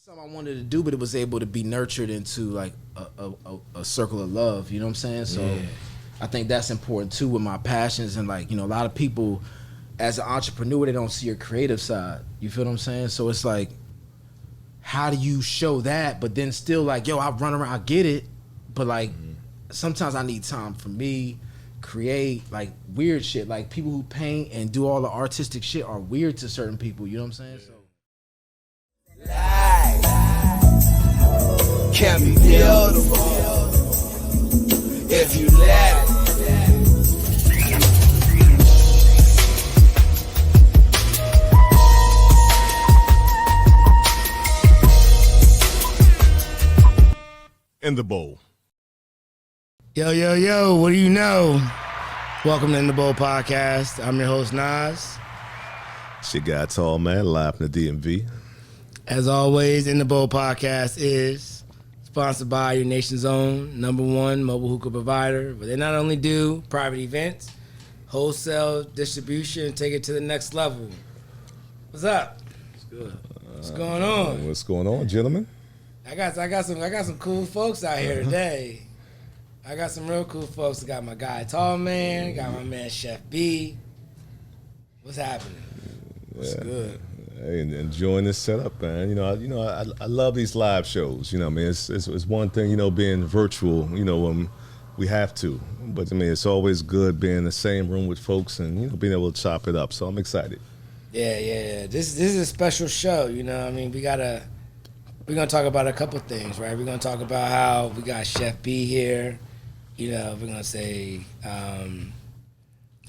something I wanted to do, but it was able to be nurtured into like a circle of love. You know what I'm saying? So I think that's important too with my passions. And like, you know, a lot of people as an entrepreneur, they don't see your creative side. You feel what I'm saying? So it's like, how do you show that? But then still like, yo, I run around, I get it. But like, sometimes I need time for me, create like weird shit. Like people who paint and do all the artistic shit are weird to certain people. You know what I'm saying? So. Life can be beautiful if you let it. In the bowl. Yo, what do you know? Welcome to In the Bowl Podcast. I'm your host, Nas. It's your guy, Tall Man, live from the DMV. As always, In the Bowl Podcast is sponsored by your nation's own #1 mobile hookah provider, where they not only do private events, wholesale distribution, and take it to the next level. What's up? It's good. What's going on? What's going on, gentlemen? I got some cool folks out here today. I got some real cool folks. I got my guy Tall Man, got my man Chef B. What's happening? What's good? Hey, enjoying this setup, man. I love these live shows. You know, I mean, it's one thing, you know, being virtual. You know, we have to, but I mean, it's always good being in the same room with folks and being able to chop it up. So I'm excited. Yeah. This is a special show. You know, I mean, we're gonna talk about a couple things, right? We're gonna talk about how we got Chef B here. You know, we're gonna say, I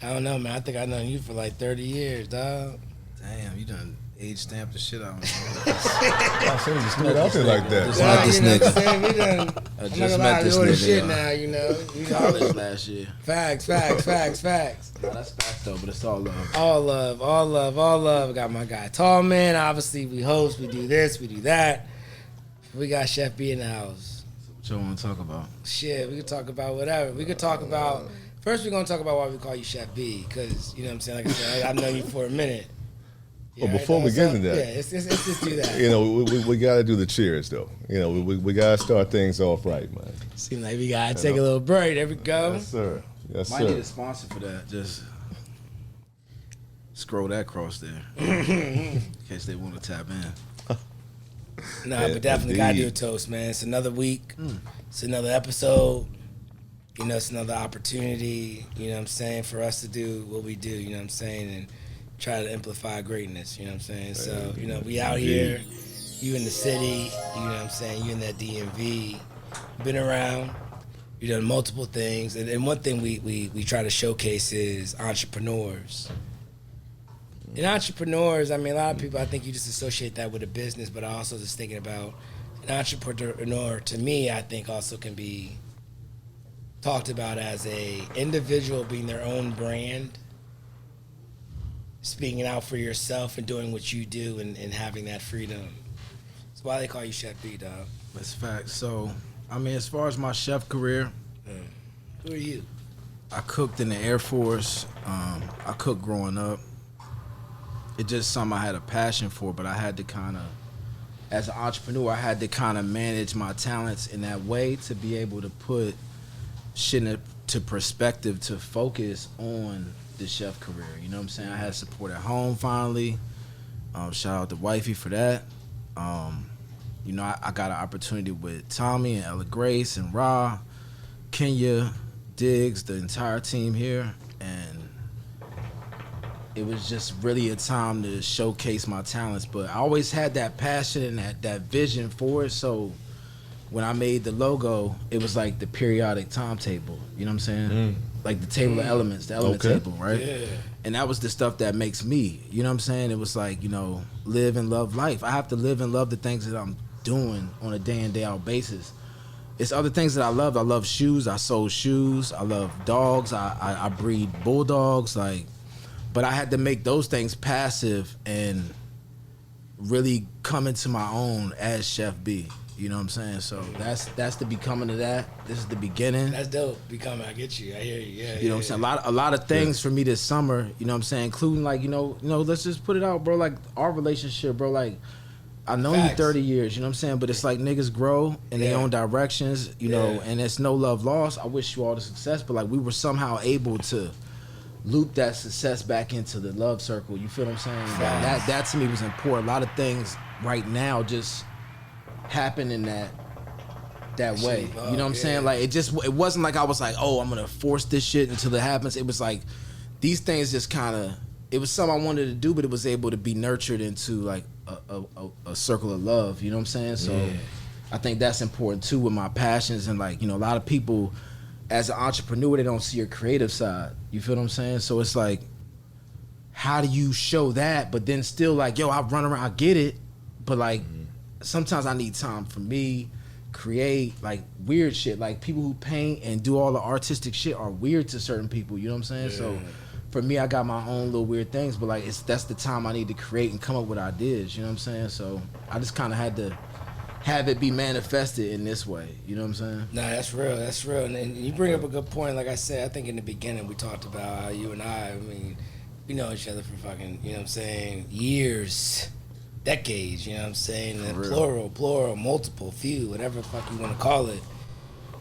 don't know, man. I think I've known you for like 30 years, dog. Damn, you done age stamped the shit out of me. I see you stood out there like that. Just met this nigga. I'm just not gonna met lie, this doing nigga, shit yo. now, you know. College last year. Facts. No, that's facts though, but it's all love. All love. I got my guy Tall Man. Obviously, we host, we do this, we do that. We got Chef B in the house. What y'all want to talk about? Shit, we could talk about whatever. We could talk about, first we're going to talk about why we call you Chef B, because, you know what I'm saying, like I said, I've known you for a minute. Well, before we get into that, yeah, let's just do that. you know, we got to do the cheers, though. You know, we got to start things off right, man. Seems like we got to take a little break. There we go. Yes, sir. Yes, Might need sir. a sponsor for that. Just scroll that across there. In case they want to tap in. Nah, but definitely got to do a toast, man. It's another week. It's another episode. You know, it's another opportunity, you know what I'm saying, for us to do what we do, you know what I'm saying, and try to amplify greatness, you know what I'm saying. So, you know, we out here, you in the city, you know what I'm saying, you in that DMV, been around, you done multiple things, and one thing we try to showcase is entrepreneurs. And entrepreneurs, I mean, a lot of people, I think you just associate that with a business, but I also just thinking about an entrepreneur, to me, I think also can be talked about as a individual being their own brand, speaking out for yourself and doing what you do and having that freedom. That's why they call you Chef B, dog. That's facts. So, I mean, as far as my chef career, Who are you? I cooked in the Air Force. I cooked growing up. It's just something I had a passion for, but I had to kind of, as an entrepreneur, I had to kind of manage my talents in that way to be able to put shit into perspective to focus on the chef career. You know what I'm saying? I had support at home finally. Shout out to Wifey for that. You know, I got an opportunity with Tommy and Ella Grace and Ra, Kenya, Diggs, the entire team here, and it was just really a time to showcase my talents. But I always had that passion and that vision for it. So when I made the logo, it was like the periodic timetable. You know what I'm saying? Like the table of elements, the element table, right? Yeah. And that was the stuff that makes me. You know what I'm saying? It was like, you know, live and love life. I have to live and love the things that I'm doing on a day in, day out basis. It's other things that I love. I love shoes. I sold shoes. I love dogs. I breed bulldogs. Like, but I had to make those things passive and really come into my own as Chef B. You know what I'm saying? So that's the becoming of that. This is the beginning. That's dope. Becoming, I get you. I hear you. Yeah. You know what I'm saying? A lot of things for me this summer, you know what I'm saying, including like, you know, let's just put it out, bro, like our relationship, bro, like I know you Facts. 30 years, you know what I'm saying? But it's like niggas grow in their own directions, you know, and it's no love lost. I wish you all the success, but like we were somehow able to loop that success back into the love circle. You feel what I'm saying? That to me was important. A lot of things right now just happen in that way. You know what I'm saying? Like it wasn't like I was like, oh, I'm gonna force this shit until it happens. It was like these things just kind of, it was something I wanted to do, but it was able to be nurtured into like a circle of love. You know what I'm saying? So I think that's important too with my passions, and like, you know, a lot of people as an entrepreneur, they don't see your creative side. You feel what I'm saying? So it's like, how do you show that, but then still like, yo, I run around, I get it, but like sometimes I need time for me, create like weird shit. Like people who paint and do all the artistic shit are weird to certain people. You know what I'm saying? So for me, I got my own little weird things, but like that's the time I need to create and come up with ideas. You know what I'm saying? So I just kind of had to have it be manifested in this way. You know what I'm saying? Nah, that's real. That's real. And you bring up a good point. Like I said, I think in the beginning we talked about how you and I mean, we know each other for fucking, you know what I'm saying, years, decades, you know what I'm saying? And plural, multiple, few, whatever the fuck you want to call it.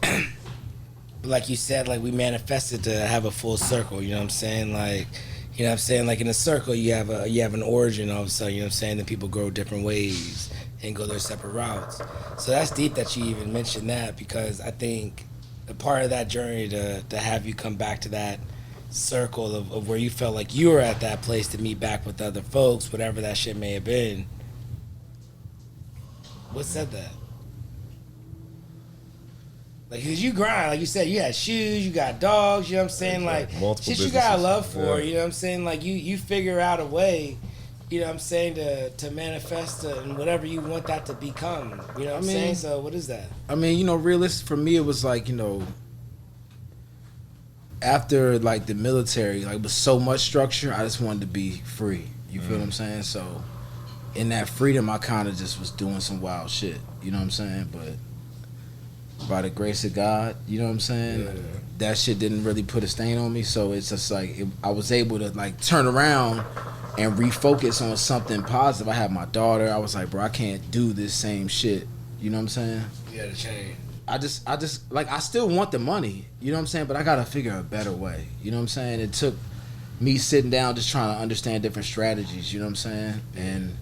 But like you said, like we manifested to have a full circle, you know what I'm saying? Like, you know what I'm saying? Like in a circle you have an origin all of a sudden, you know what I'm saying? Then people grow different ways and go their separate routes. So that's deep that you even mentioned that, because I think a part of that journey to have you come back to that circle of where you felt like you were at that place to meet back with other folks, whatever that shit may have been. What said that? Like, cause you grind, like you said, you had shoes, you got dogs, you know what I'm saying? Like, multiple shit you got businesses. love for, you know what I'm saying? Like, you figure out a way, you know what I'm saying, to manifest and whatever you want that to become. You know what I'm saying? So what is that? I mean, you know, realistic for me, it was like, you know, after like the military, like with so much structure, I just wanted to be free. You feel what I'm saying? So in that freedom, I kind of just was doing some wild shit. You know what I'm saying? But by the grace of God, you know what I'm saying? That shit didn't really put a stain on me. So it's just like I was able to like turn around and refocus on something positive. I had my daughter. I was like, bro, I can't do this same shit. You know what I'm saying? You gotta change. I just like, I still want the money, you know what I'm saying, but I gotta figure a better way. You know what I'm saying? It took me sitting down just trying to understand different strategies, you know what I'm saying? And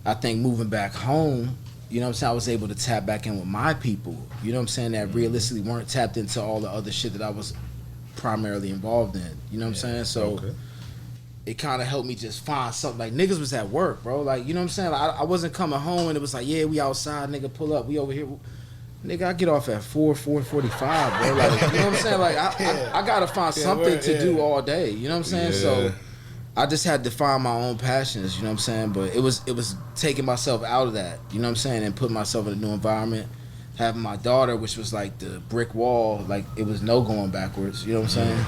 I think moving back home, you know what I'm saying, I was able to tap back in with my people, you know what I'm saying, that realistically weren't tapped into all the other shit that I was primarily involved in. You know what I'm saying? So it kind of helped me just find something. Like, niggas was at work, bro. Like, you know what I'm saying? Like, I wasn't coming home and it was like, yeah, we outside, nigga, pull up, we over here. Nigga, I get off at 4:45, bro. Like, you know what I'm saying? Like, I gotta find something to do all day. You know what I'm saying? So I just had to find my own passions. You know what I'm saying? But it was taking myself out of that. You know what I'm saying? And putting myself in a new environment. Having my daughter, which was like the brick wall. Like, it was no going backwards. You know what I'm saying?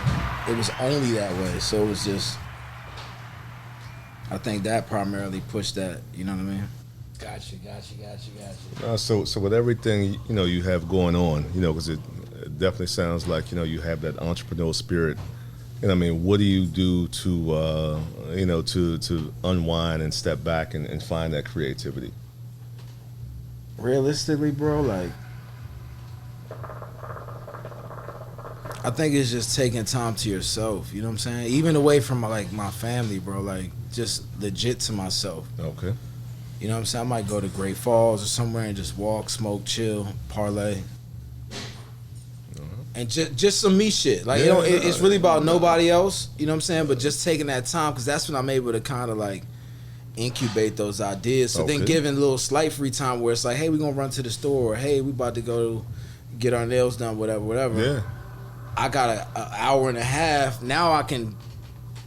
It was only that way. So it was just, I think that primarily pushed that. You know what I mean? Gotcha. So with everything, you know, you have going on, you know, because it definitely sounds like, you know, you have that entrepreneurial spirit. And I mean, what do you do to, you know, to unwind and step back and find that creativity? Realistically, bro, like, I think it's just taking time to yourself. You know what I'm saying? Even away from like my family, bro. Like, just legit to myself. Okay. You know what I'm saying? I might go to Great Falls or somewhere and just walk, smoke, chill, parlay. And just some me shit. Like, you know, it's really about nobody else. You know what I'm saying? But just taking that time, because that's when I'm able to kind of like incubate those ideas. So then giving a little slight free time where it's like, hey, we're going to run to the store. Or, hey, we about to go get our nails done, whatever. Yeah. I got an hour and a half. Now I can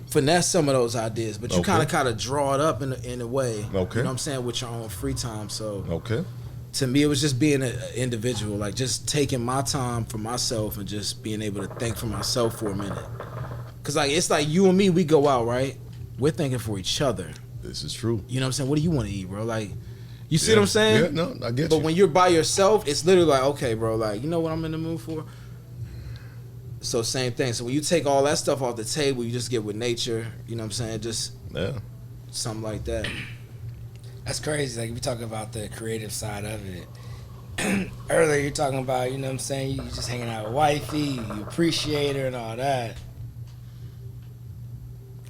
finesse some of those ideas, but you kind of draw it up in a way. You know what I'm saying, with your own free time. So to me, it was just being an individual, like just taking my time for myself and just being able to think for myself for a minute. Cause like, it's like you and me, we go out, right? We're thinking for each other. This is true. You know what I'm saying? What do you want to eat, bro? Like, you see what I'm saying? Yeah, no, I get you. But when you're by yourself, it's literally like, okay, bro, like, you know what I'm in the mood for? So same thing. So when you take all that stuff off the table, you just get with nature, you know what I'm saying? Just something like that. That's crazy. Like, we talk about the creative side of it. Earlier, you're talking about, you know what I'm saying, you just hanging out with wifey, you appreciate her and all that.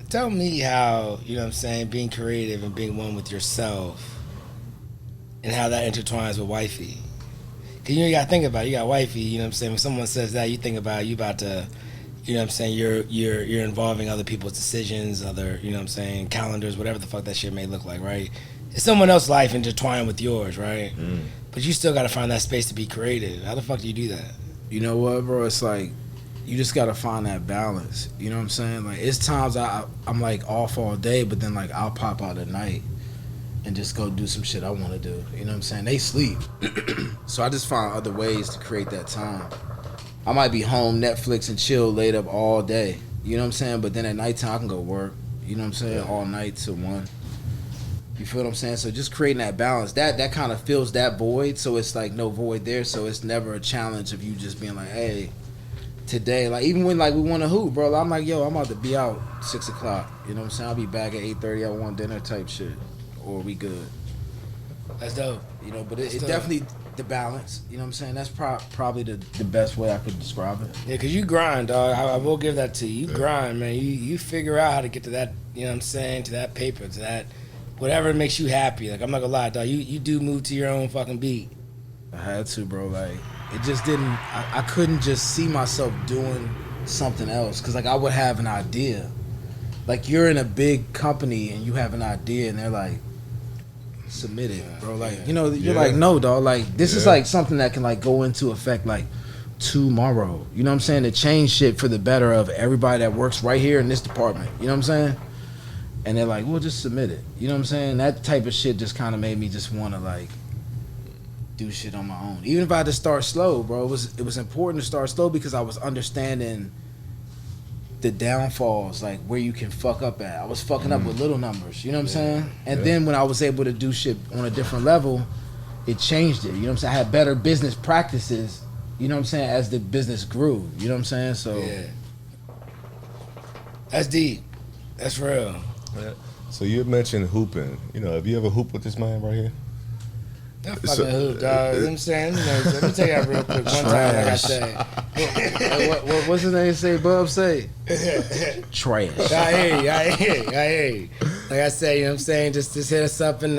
Tell me how, you know what I'm saying, being creative and being one with yourself and how that intertwines with wifey. Because you got to think about it. You got wifey, you know what I'm saying, when someone says that, you think about you about to, you know what I'm saying, you're involving other people's decisions, other, you know what I'm saying, calendars, whatever the fuck that shit may look like, right? It's someone else's life intertwined with yours, right? But you still got to find that space to be creative. How the fuck do you do that? You know what, bro? It's like, you just got to find that balance. You know what I'm saying? Like, it's times I'm like off all day, but then like I'll pop out at night and just go do some shit I want to do. You know what I'm saying? They sleep. So I just find other ways to create that time. I might be home, Netflix and chill, laid up all day. You know what I'm saying? But then at nighttime I can go work. You know what I'm saying? All night to 1. You feel what I'm saying? So just creating that balance, that kind of fills that void. So it's like no void there. So it's never a challenge of you just being like, hey, today, like even when like we want to hoop, bro, I'm like, yo, I'm about to be out 6 o'clock. You know what I'm saying? I'll be back at 8:30. I want dinner type shit, or we good. That's dope. You know, but it definitely the balance. You know what I'm saying? That's probably the best way I could describe it. Yeah, because you grind, dog. I will give that to you. You grind, man. You figure out how to get to that, you know what I'm saying, to that paper, to that, whatever makes you happy. Like, I'm not gonna lie, dog. You do move to your own fucking beat. I had to, bro. Like, it just didn't, I couldn't just see myself doing something else. Because, like, I would have an idea. Like, you're in a big company and you have an idea and they're like, submit it, bro. Like, you know, you're like, no, dog. Like, this is like something that can like go into effect like tomorrow. You know what I'm saying? To change shit for the better of everybody that works right here in this department. You know what I'm saying? And they're like, well, just submit it. You know what I'm saying? That type of shit just kind of made me just want to like do shit on my own. Even if I had to start slow, bro. It was important to start slow because I was understanding the downfalls, like where you can fuck up at. I was fucking up with little numbers, you know what I'm saying? And then when I was able to do shit on a different level, it changed it. You know what I'm saying? I had better business practices, you know what I'm saying, as the business grew. You know what I'm saying? So yeah. That's deep. That's real. Yeah. So you mentioned hooping. You know, have you ever hooped with this man right here? That fucking hoop, dog. You know what I'm saying? You know, let me tell you that real quick. One time, like I said. what's his name say? Bub say? Trash. I hear you. Like I said, you know what I'm saying? Just hit us up in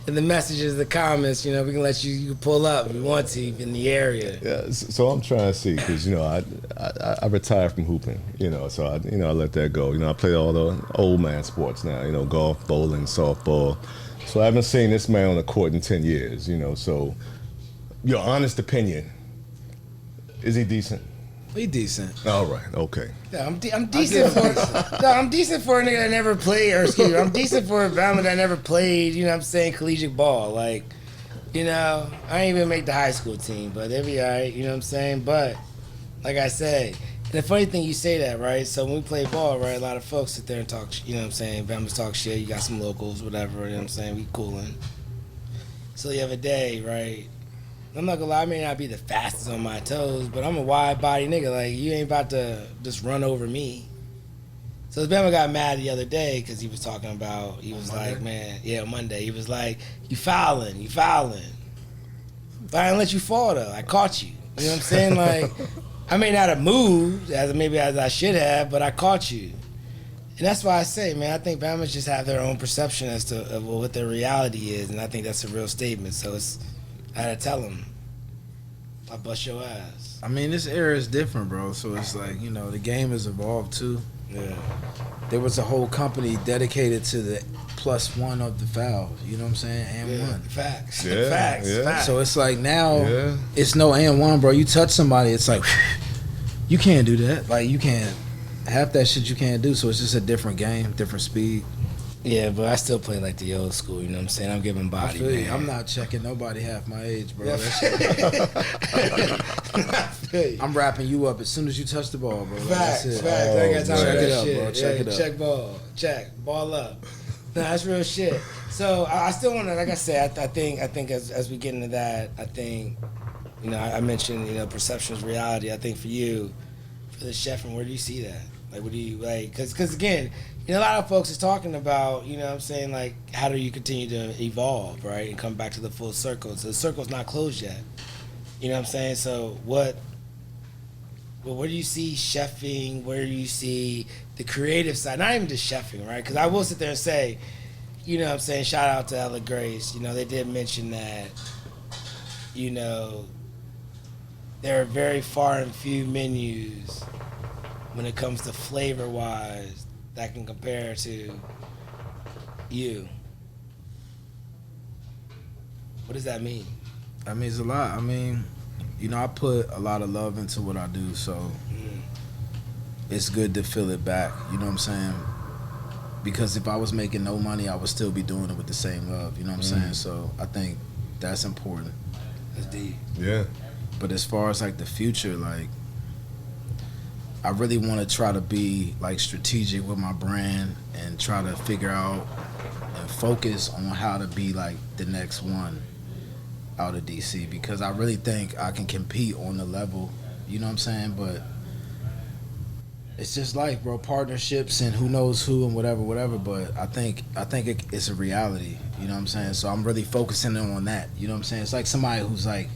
the messages, the comments. You know, we can let you can pull up if you want to in the area. Yeah. So I'm trying to see because you know I retired from hooping. You know, so I let that go. You know, I play all the old man sports now. You know, golf, bowling, softball. So I haven't seen this man on the court in 10 years, you know, so your honest opinion, is he decent? He decent. All right, okay. Yeah, I'm decent for I'm decent for a nigga that never played, or excuse me, I'm decent for a Bama that never played, you know what I'm saying, collegiate ball. Like, you know, I ain't even make the high school team, but they'll be all right, you know what I'm saying? But, like I said, and the funny thing, you say that, right? So when we play ball, right, a lot of folks sit there and talk, you know what I'm saying, Bama's talk shit, you got some locals, whatever, you know what I'm saying, we coolin'. So the other day, right, I'm not gonna lie, I may not be the fastest on my toes, but I'm a wide body nigga, like, you ain't about to just run over me. So Bama got mad the other day because he was talking about, he was like, man, yeah, Monday, he was like, you fouling. But I didn't let you fall, though, I caught you. You know what I'm saying, like, I may not have moved as I should have, but I caught you. And that's why I say, man, I think Bama's just have their own perception as to of what their reality is, and I think that's a real statement. So I had to tell them, I bust your ass. I mean, this era is different, bro. So it's like, you know, the game has evolved too. Yeah. There was a whole company dedicated to the +1 of the fouls. You know what I'm saying? And one. Facts. Yeah, Facts. yeah. Facts. So it's like now, it's no and one, bro. You touch somebody, it's like, you can't do that. Like, you can't. Half that shit you can't do. So it's just a different game, different speed. Yeah, but I still play like the old school, you know what I'm saying? I'm giving body, man. I'm not checking nobody half my age, bro. Yeah. I'm wrapping you up as soon as you touch the ball, bro. Facts, That's it. facts. I ain't got time for Check that it up, shit. bro. Check it up. Check ball. Check. Ball up. No, that's real shit. So I still want to, like I said, I think as we get into that, I think, you know, I mentioned, you know, perception is reality. I think for you, for the chef, and where do you see that? Like, what do you, like, because again, You know, a lot of folks is talking about, you know what I'm saying, like, how do you continue to evolve, right, and come back to the full circle. So the circle's not closed yet. You know what I'm saying? So where do you see chefing? Where do you see the creative side? Not even just chefing, right? Because I will sit there and say, you know what I'm saying, shout out to Ella Grace. You know, they did mention that, you know, there are very far and few menus when it comes to flavor-wise that can compare to you. What does that mean? That means a lot. I mean, you know, I put a lot of love into what I do, so it's good to feel it back. You know what I'm saying? Because if I was making no money, I would still be doing it with the same love. You know what I'm saying? So I think that's important. That's deep. Yeah. But as far as like the future, like I really want to try to be like strategic with my brand and try to figure out and focus on how to be like the next one out of DC, because I really think I can compete on the level, you know what I'm saying? But it's just life, bro. Partnerships and who knows who and whatever. But I think it's a reality, you know what I'm saying? So I'm really focusing on that, you know what I'm saying? It's like somebody who's like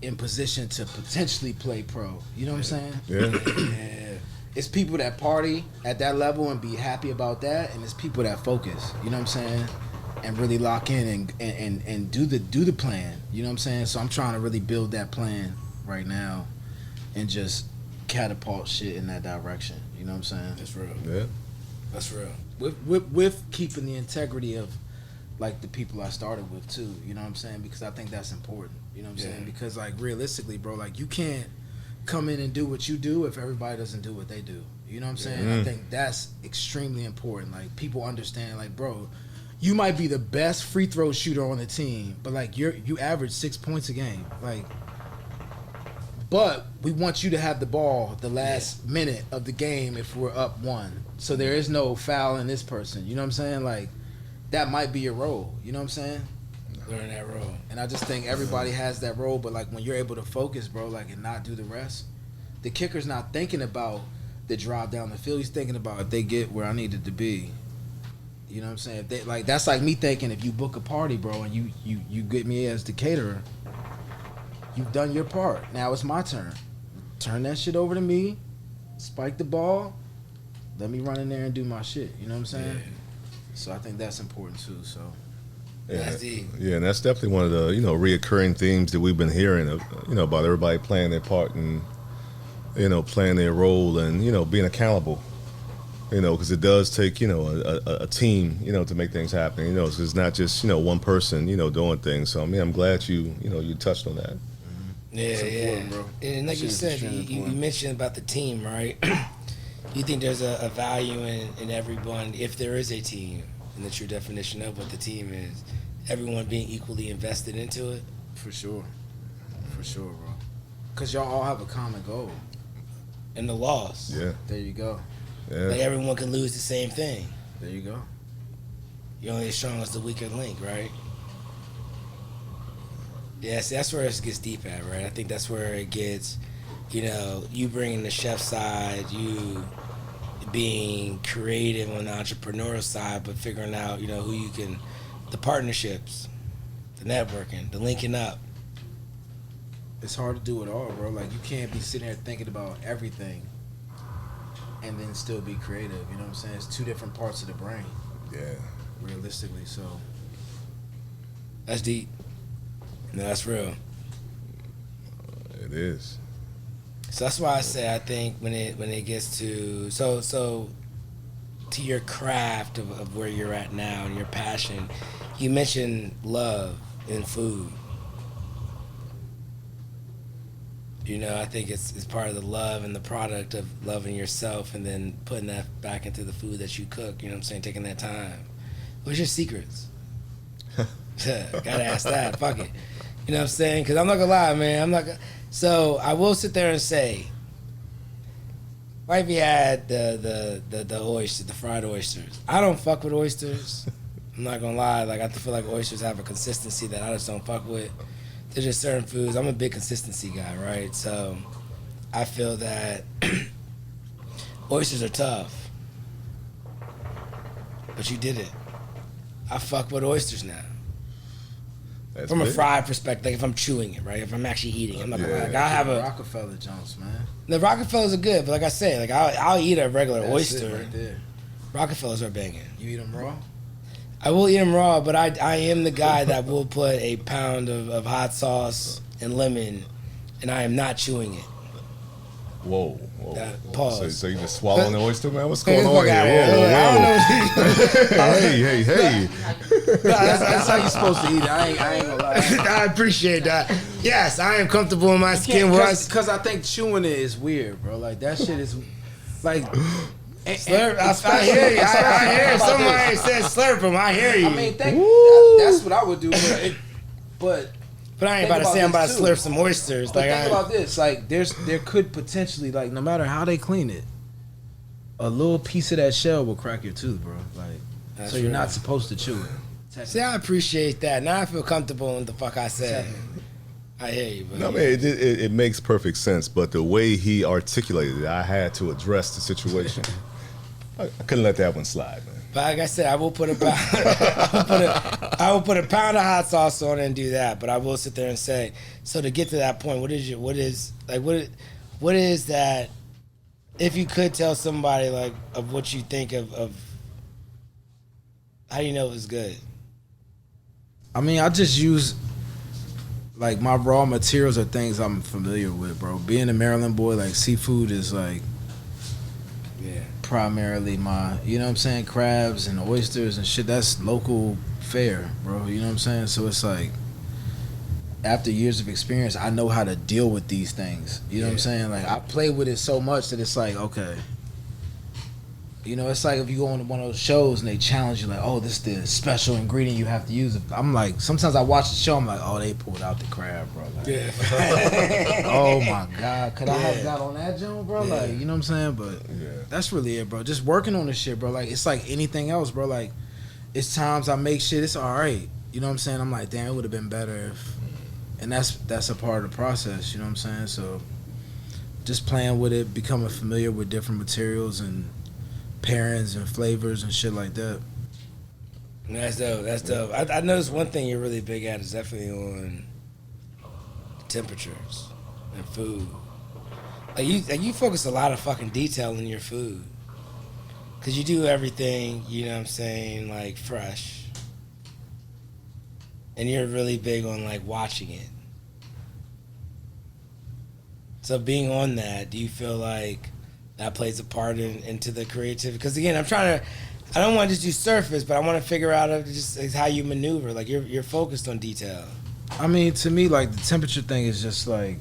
in position to potentially play pro, you know what I'm saying? Yeah. It's people that party at that level and be happy about that, and it's people that focus, you know what I'm saying, and really lock in and do the plan, you know what I'm saying? So I'm trying to really build that plan right now and just catapult shit in that direction, you know what I'm saying? That's real. Yeah. That's real. With keeping the integrity of like the people I started with too, you know what I'm saying? Because I think that's important, you know what I'm saying? Because like realistically, bro, like you can't come in and do what you do if everybody doesn't do what they do, you know what I'm saying? I think that's extremely important. Like people understand, like, bro, you might be the best free throw shooter on the team, but like you average 6 points a game, like, but we want you to have the ball the last minute of the game if we're up 1, so there is no foul in this person, you know what I'm saying? Like that might be your role, you know what I'm saying? Learn that role. And I just think everybody has that role, but like when you're able to focus, bro, like and not do the rest, the kicker's not thinking about the drive down the field. He's thinking about if they get where I needed to be. You know what I'm saying? If they, like that's like me thinking if you book a party, bro, and you get me as the caterer, you've done your part. Now it's my turn. Turn that shit over to me, spike the ball, let me run in there and do my shit. You know what I'm saying? Yeah. So I think that's important too. So Yeah, and that's definitely one of the reoccurring themes that we've been hearing of, about everybody playing their part and playing their role and being accountable. Because it does take a team to make things happen. So it's not just one person doing things. So I mean, I'm glad you touched on that. Yeah, bro. And like you said, you mentioned about the team, right? You think there's a value in everyone, if there is a team, in the true definition of what the team is, everyone being equally invested into it? For sure, bro. Because y'all all have a common goal. And the loss. Yeah. There you go. Yeah. Like everyone can lose the same thing. There you go. You're only as strong as the weaker link, right? Yes, that's where it gets deep at, right? I think that's where it gets, you bringing the chef side, you being creative on the entrepreneurial side, but figuring out, who you can, the partnerships, the networking, the linking up. It's hard to do it all, bro. Like you can't be sitting there thinking about everything and then still be creative. You know what I'm saying? It's two different parts of the brain. Yeah. Realistically, so That's deep. No, that's real. It is. So that's why I say I think when it gets to so to your craft of where you're at now and your passion, you mentioned love in food. I think it's part of the love and the product of loving yourself and then putting that back into the food that you cook, you know what I'm saying, taking that time. What's your secrets? Gotta ask that, fuck it. You know what I'm saying? Because I'm not gonna lie, man, so I will sit there and say, wifey had the oysters, the fried oysters. I don't fuck with oysters. I'm not gonna lie, like I feel like oysters have a consistency that I just don't fuck with. There's just certain foods. I'm a big consistency guy, right? So I feel that Oysters are tough, but you did it. I fuck with oysters now. That's From a big. fried perspective, like if I'm chewing it, right? If I'm actually eating it, I'm not gonna like, I have a Rockefeller Jones, man. the Rockefellers are good, but like I said, like I'll eat a regular That's oyster. it right there. Rockefellers are banging. You eat them raw? I will eat them raw, but I am the guy that will put a pound of hot sauce and lemon, and I am not chewing it. Whoa. Pause. So you just swallowing the oyster, man? What's Get going the on fuck here? outta Whoa. Hey. That's how you supposed to eat it. I ain't gonna lie. I appreciate that. Yes, I am comfortable in my skin. Because I think chewing it is weird, bro. Like, that shit is, like... Slurp, I hear you. I hear you. Somebody said slurp them. I hear you. I mean, that's what I would do. But I ain't about to say I'm about to slurp some oysters. But Like think about this, like there could potentially, like, no matter how they clean it, a little piece of that shell will crack your tooth, bro. Like, so you're not supposed to chew it. See, I appreciate that. Now I feel comfortable in the fuck I said. I hear you, but No, man, it makes perfect sense, but the way he articulated it, I had to address the situation. I couldn't let that one slide, man. But like I said, I will put a pound. I will put a pound of hot sauce on it and do that. But I will sit there and say, so to get to that point, what is that? If you could tell somebody like of what you think of how do you know it was good? I mean, I just use, like, my raw materials are things I'm familiar with, bro. Being a Maryland boy, like, seafood is, like, primarily my, you know what I'm saying, crabs and oysters and shit. That's local fare, bro. You know what I'm saying? So it's like, after years of experience, I know how to deal with these things. You know what I'm saying? Like, I play with it so much that it's like, okay. You know, it's like if you go on one of those shows and they challenge you, like, oh, this is the special ingredient you have to use. I'm like, sometimes I watch the show, I'm like, oh, they pulled out the crab, bro. Like, oh my God, could I have got on that joint, bro? Like, you know what I'm saying? But that's really it, bro. Just working on this shit, bro. Like, it's like anything else, bro. Like, it's times I make shit, it's all right. You know what I'm saying? I'm like, damn, it would have been better if, and that's a part of the process. You know what I'm saying? So, just playing with it, becoming familiar with different materials and pairings and flavors and shit like that. That's dope. That's dope. I noticed one thing you're really big at is definitely on temperatures and food. Like you focus a lot of fucking detail in your food, cause you do everything. You know what I'm saying, like fresh, and you're really big on like watching it. So being on that, do you feel like that plays a part into the creativity? Because again, I don't want to just do surface, but I want to figure out just how you maneuver. Like you're focused on detail. I mean, to me, like, the temperature thing is just like,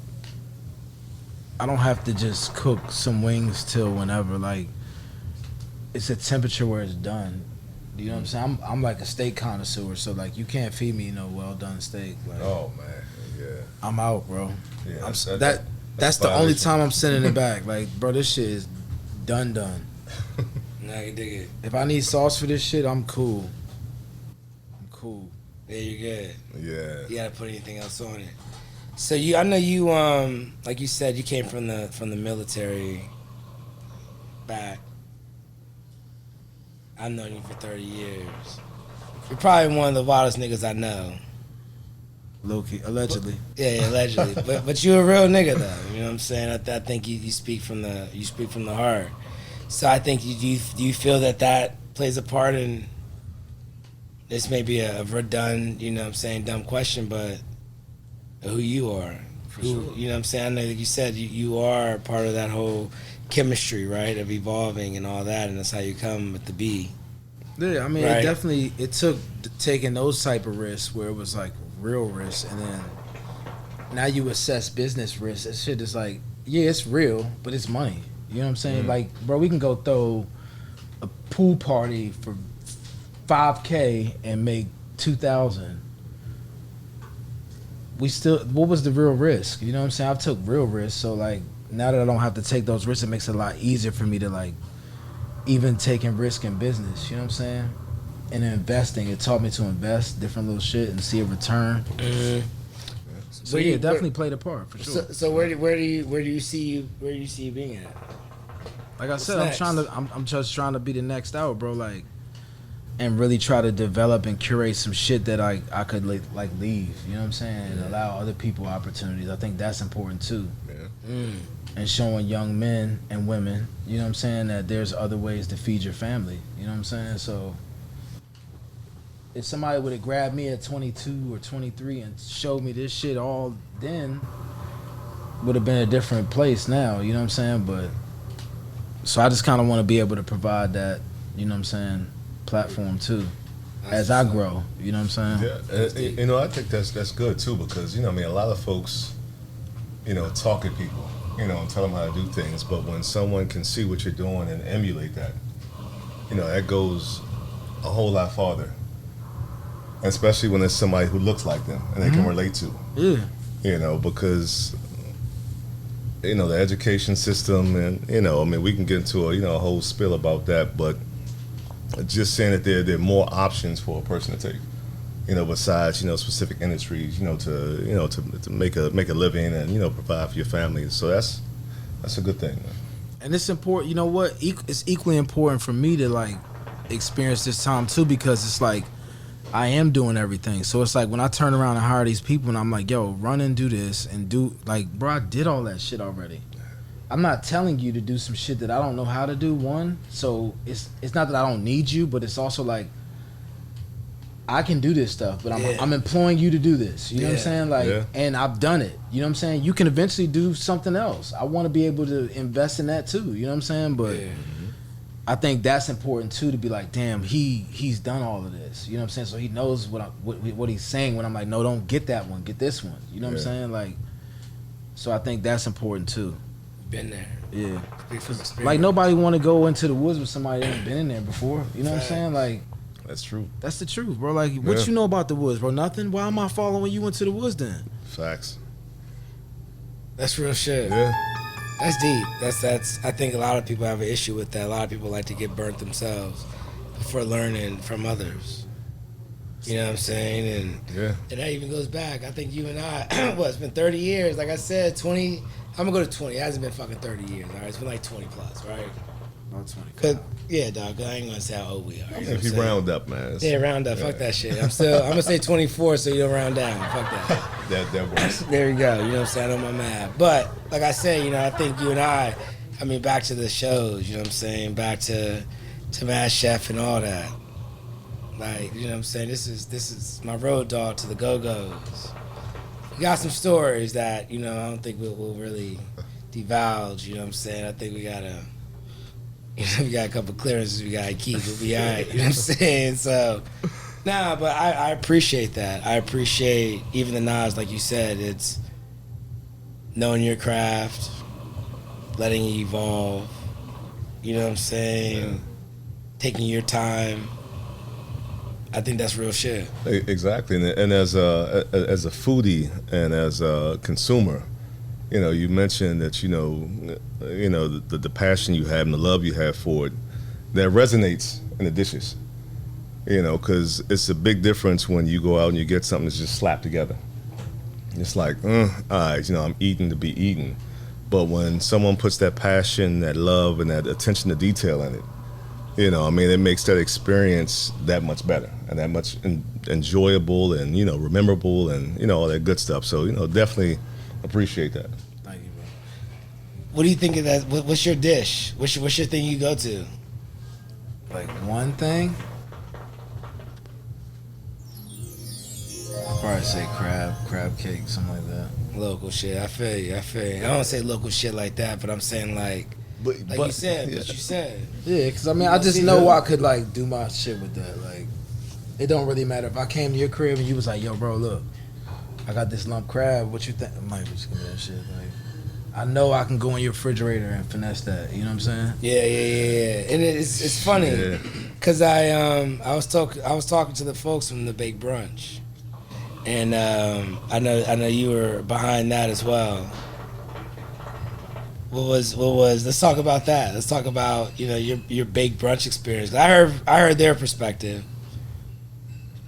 I don't have to just cook some wings till whenever. Like, it's a temperature where it's done. You know what I'm saying? I'm like a steak connoisseur, so like you can't feed me no well done steak. Like, Oh man, yeah. I'm out, bro. Yeah, That's the only time I'm sending it back. Like, bro, this shit is done. Now I can dig it. If I need sauce for this shit, I'm cool. Yeah, you're good. Yeah. You gotta put anything else on it. So I know you, like you said, you came from the military back. I've known you for 30 years. You're probably one of the wildest niggas I know. Low key, allegedly. Yeah, allegedly. but you're a real nigga though. You know what I'm saying? I think you speak from the heart. So I think do you feel that plays a part in this? May be a redundant, you know what I'm saying, dumb question, but who you are. Sure. You know what I'm saying? I know, like you said, you are part of that whole chemistry, right, of evolving and all that, and that's how you come with the B. Yeah, I mean, Right. it took taking those type of risks where it was like real risks, and then now you assess business risks. That shit is like, yeah, it's real, but it's money. You know what I'm saying? Mm-hmm. Like, bro, we can go throw a pool party for $5K and make $2,000. What was the real risk? You know what I'm saying? I've took real risks, so like now that I don't have to take those risks, it makes it a lot easier for me to like even taking risk in business. You know what I'm saying? And investing, it taught me to invest different little shit and see a return. Mm-hmm. So yeah, it definitely played a part for sure. So where do you see you being at? Like I said, next? I'm just trying to be the next out, bro. Like, and really try to develop and curate some shit that I could like leave. You know what I'm saying? And allow other people opportunities. I think that's important too. Yeah. And showing young men and women, you know what I'm saying, that there's other ways to feed your family. You know what I'm saying? So if somebody would have grabbed me at 22 or 23 and showed me this shit all then, would have been a different place now. You know what I'm saying? But so I just kind of want to be able to provide that, you know what I'm saying, platform too, as I grow. You know what I'm saying? Yeah, you know, I think that's good too, because, you know, I mean, a lot of folks, you know, talk at people, you know, and tell them how to do things, but when someone can see what you're doing and emulate that, you know, that goes a whole lot farther. Especially when it's somebody who looks like them and they can relate to. Yeah. You know, because, you know, the education system and, you know, I mean, we can get into a whole spill about that, but just saying that there are more options for a person to take, you know, besides, you know, specific industries, to make a living and, you know, provide for your family. So that's a good thing, man. And it's important, you know what? It's equally important for me to like experience this time too, because it's like I am doing everything. So it's like when I turn around and hire these people and I'm like, yo, run and do this and do, like, bro, I did all that shit already. I'm not telling you to do some shit that I don't know how to do, one. So it's not that I don't need you, but it's also like I can do this stuff, but I'm employing you to do this. You know what I'm saying? Like, and I've done it. You know what I'm saying? You can eventually do something else. I want to be able to invest in that too. You know what I'm saying? But I think that's important too, to be like, damn, he's done all of this. You know what I'm saying? So he knows what he's saying when I'm like, no, don't get that one, get this one. You know what I'm saying? Like, so I think that's important too. Been there. Yeah. Experience. Like nobody want to go into the woods with somebody that ain't been in there before. You know what I'm saying? Like, that's true. That's the truth, bro. Like, what you know about the woods, bro? Nothing. Why am I following you into the woods then? Facts. That's real shit. Yeah. That's deep. That's. I think a lot of people have an issue with that. A lot of people like to get burnt themselves before learning from others. You know what I'm saying? And that even goes back. I think you and I, it's been 30 years. Like I said, 20. I'm gonna go to 20. It hasn't been fucking 30 years. All right, it's been like 20 plus, right? Not 20. Cause yeah, dog. I ain't gonna say how old we are. You know If you round up, man. Yeah, round up. Fuck that shit. I'm gonna say 24, so you don't round down. Fuck that. that works. There you go. You know what I'm saying? I know my math. But like I said, you know, I think you and I mean, back to the shows. You know what I'm saying? Back to Mad Chef and all that. Like, you know what I'm saying? This is my road dog to the Go-Go's. We got some stories that, you know, I don't think we'll really divulge. You know what I'm saying? I think we gotta. You know, we got a couple clearances we gotta keep. We'll be all right. You know what I'm saying? So, nah, but I appreciate that. I appreciate even the knives, like you said. It's knowing your craft, letting it evolve. You know what I'm saying? Taking your time. I think that's real shit. Exactly, and as a foodie and as a consumer, you know, you mentioned that you know the passion you have and the love you have for it, that resonates in the dishes. You know, because it's a big difference when you go out and you get something that's just slapped together. It's like, all right, you know, I'm eating to be eaten. But when someone puts that passion, that love, and that attention to detail in it, you know, I mean, it makes that experience that much better and that much enjoyable and, you know, memorable and, you know, all that good stuff. So, you know, definitely appreciate that. Thank you, bro. What do you think of that? What's your dish? What's your thing you go to? Like one thing? I'd probably say crab cake, something like that. Local shit. I feel you. I don't say local shit like that, but I'm saying like you said. Yeah. What you said. Yeah, because I mean, I just know I could like do my shit with that. Like, it don't really matter if I came to your crib and you was like, "Yo, bro, look, I got this lump crab. What you think?" I'm like, just give me that shit. Like, I know I can go in your refrigerator and finesse that. You know what I'm saying? Yeah. And it's funny because I was talking to the folks from the Baked Brunch, and I know you were behind that as well. What was? Let's talk about that. Let's talk about, you know, your baked brunch experience. I heard their perspective.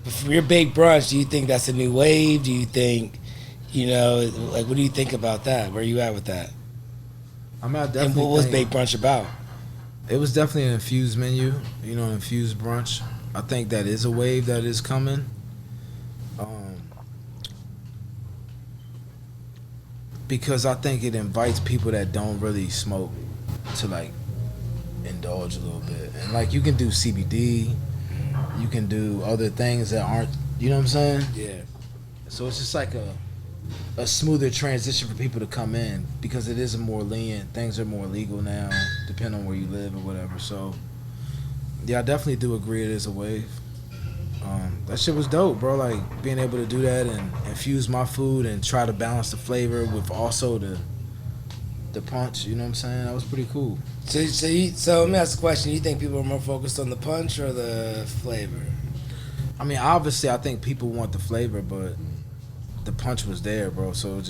But for your baked brunch, do you think that's a new wave? Do you think, you know, like, what do you think about that? Where are you at with that? I mean, I And definitely. what was think, baked brunch about? It was definitely an infused menu, you know, an infused brunch. I think that is a wave that is coming. Because I think it invites people that don't really smoke to like indulge a little bit. And like you can do CBD, you can do other things that aren't, you know what I'm saying? Yeah. So it's just like a smoother transition for people to come in because it is a more lenient. Things are more legal now, depending on where you live or whatever. So yeah, I definitely do agree it is a wave. That shit was dope, bro. Like being able to do that and infuse my food and try to balance the flavor with also the punch. You know what I'm saying? That was pretty cool. So let me ask a question. You think people are more focused on the punch or the flavor? I mean, obviously, I think people want the flavor, but the punch was there, bro. So it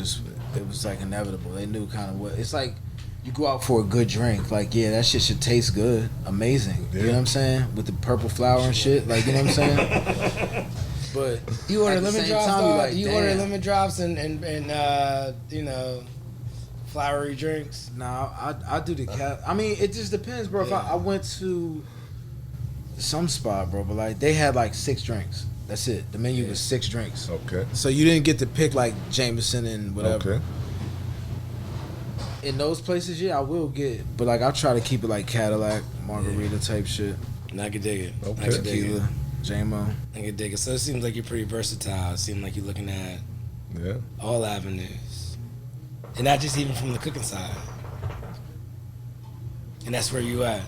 was like inevitable. They knew kind of what it's like. You go out for a good drink, like yeah, that shit should taste good, amazing. Yeah. You know what I'm saying? With the purple flower and shit, like you know what I'm saying? But You order at the lemon same drops, time, dog? like, You damn. order lemon drops and you know, flowery drinks. Nah, I do the cat. I mean, it just depends, bro. If Yeah. I went to some spot, bro, but like they had like 6 drinks. That's it. The menu was 6 drinks. Okay. So you didn't get to pick like Jameson and whatever. Okay. In those places, yeah, I will get, but like I try to keep it like Cadillac, margarita type shit, And I can dig it. Okay. I can dig it. tequila, JMO. I can dig it. So it seems like you're pretty versatile. It seems like you're looking at Yeah. all avenues, and not just even from the cooking side. And that's where you at.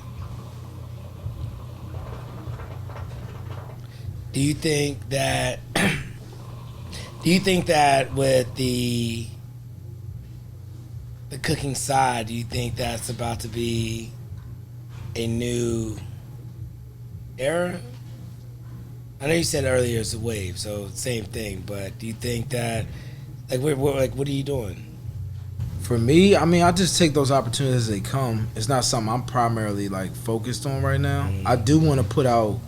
Do you think that? Do you think that with the cooking side, do you think that's about to be a new era? I know you said earlier it's a wave, so same thing. But do you think that, like, what are you doing? For me, I mean, I just take those opportunities as they come. It's not something I'm primarily like focused on right now. I do want to put out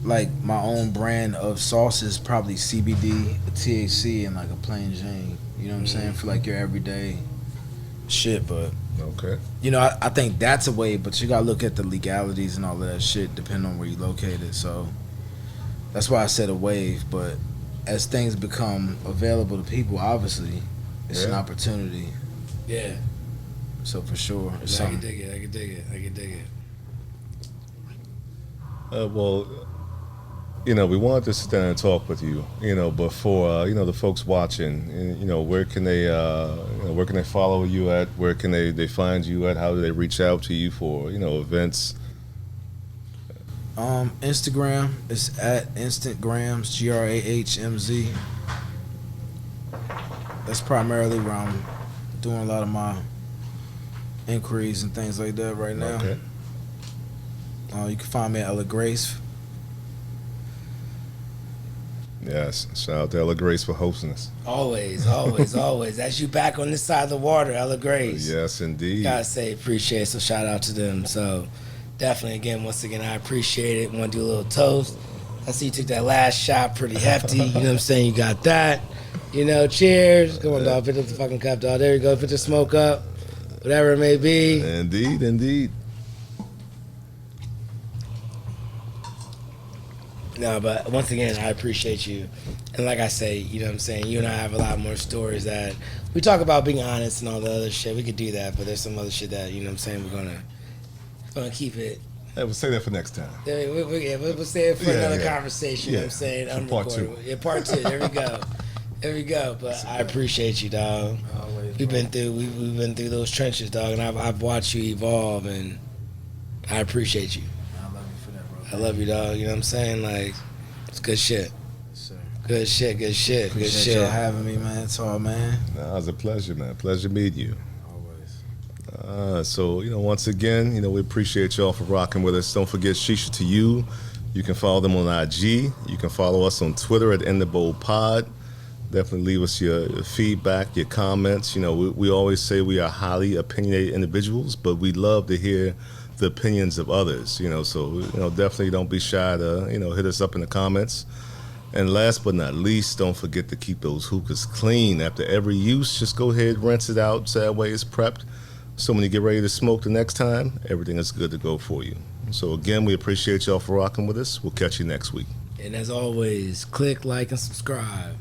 like my own brand of sauces, probably CBD, a THC, and like a plain Jane. You know what I'm saying? For like your everyday shit, but Okay. you know, I think that's a way, but you gotta look at the legalities and all of that shit depending on where you're located. So that's why I said a wave. But as things become available to people, obviously, it's an Yeah. opportunity. Yeah, So for sure, it's I can something. dig it. I can dig it. I can dig it. Well, you know, we wanted to sit down and talk with you, you know, but for, you know, the folks watching, you know, where can they follow you at? Where can they find you at? How do they reach out to you for, you know, events? Instagram is at Instantgrams, GRAHMZ. That's primarily where I'm doing a lot of my inquiries and things like that right now. Okay. You can find me at Ella Grace. Yes. Shout out to Ella Grace for hosting us. Always, always, always. That's you back on this side of the water, Ella Grace. Yes, indeed. Gotta say, appreciate it. So shout out to them. So definitely, again, once again, I appreciate it. Want to do a little toast. I see you took that last shot pretty hefty. You know what I'm saying? You got that. You know, cheers. Come on, dog. Pick up the fucking cup, dog. There you go. Put the smoke up. Whatever it may be. Indeed, indeed. No, but once again, I appreciate you. And like I say, you know what I'm saying? You and I have a lot more stories that we talk about being honest and all the other shit. We could do that, but there's some other shit that, you know what I'm saying, we're gonna keep it. Hey, we'll say that for next time. We'll say it for another conversation, you know what I'm saying? For part Unrecorded. two. Yeah, part 2. There we go. There we go. But I appreciate you, dog. Always, We've bro. been through those trenches, dog, and I've watched you evolve, and I appreciate you. I love you for that, bro. I love you, dog. You know what I'm saying? Like, it's good shit. Yes, sir. Good shit, good shit, good Appreciate shit. y'all having me, man. It's all, man. No, it was a pleasure, man. Pleasure meeting you. Always. So, you know, once again, you know, we appreciate y'all for rocking with us. Don't forget Shisha to You. You can follow them on IG. You can follow us on Twitter at InTheBowlPod. Definitely leave us your feedback, your comments. You know, we always say we are highly opinionated individuals, but we love to hear the opinions of others, you know, so, you know, definitely don't be shy to, you know, hit us up in the comments. And last but not least, don't forget to keep those hookahs clean. After every use, just go ahead, rinse it out, so that way it's prepped So when you get ready to smoke the next time, everything is good to go for you. So again, we appreciate y'all for rocking with us. We'll catch you next week. And as always, click, like, and subscribe.